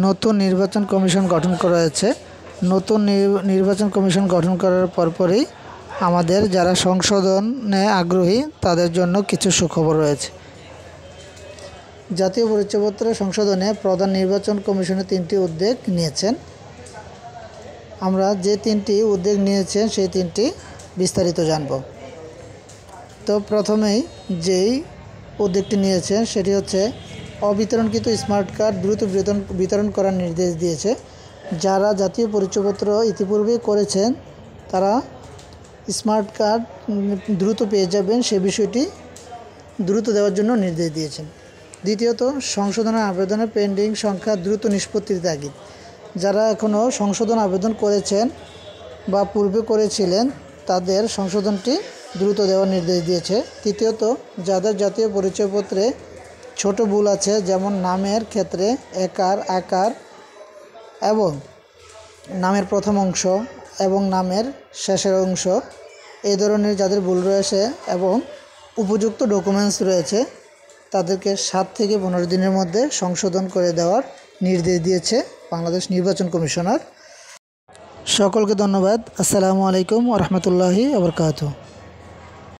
নতুন নির্বাচন কমিশন গঠন করা হয়েছে। নতুন নির্বাচন কমিশন গঠন করার পরপরই আমাদের যারা সংশোধনে আগ্রহী তাদের জন্য কিছু সুখবর রয়েছে। জাতীয় পরিচয়পত্র সংশোধনে প্রধান নির্বাচন কমিশনের 3টি উদ্যোগ নিয়েছেন। আমরা যে 3টি উদ্যোগ নিয়েছেন সেই 3টি বিস্তারিত জানব। তো প্রথমেই যেই উদ্যোগটি নিয়েছেন সেটি হচ্ছে অবিতরণকৃত স্মার্ট কার্ড দ্রুত বিতরণ করার নির্দেশ দিয়েছে। যারা জাতীয় পরিচয়পত্র ইতিপূর্বে করেছেন তারা স্মার্ট কার্ড দ্রুত পেয়ে যাবেন, সে বিষয়টি দ্রুত দেওয়ার জন্য নির্দেশ দিয়েছেন। দ্বিতীয়ত, সংশোধনের আবেদনের পেন্ডিং সংখ্যা দ্রুত নিষ্পত্তির তাগিদ। যারা এখনও সংশোধন আবেদন করেছেন বা পূর্বে করেছিলেন তাদের সংশোধনটি দ্রুত দেওয়ার নির্দেশ দিয়েছে। তৃতীয়ত, যাদের জাতীয় পরিচয়পত্রে ছোট ভুল আছে, যেমন নামের ক্ষেত্রে একার আকার এবং নামের প্রথম অংশ এবং নামের শেষের অংশ, এই ধরনের যাদের ভুল রয়েছে এবং উপযুক্ত ডকুমেন্টস রয়েছে তাদেরকে 7 থেকে 15 দিনের মধ্যে সংশোধন করে দেওয়ার নির্দেশ দিয়েছে বাংলাদেশ নির্বাচন কমিশনার। সকলকে ধন্যবাদ। আসসালামু আলাইকুম ওয়া রাহমাতুল্লাহি ওয়া বারাকাতুহু।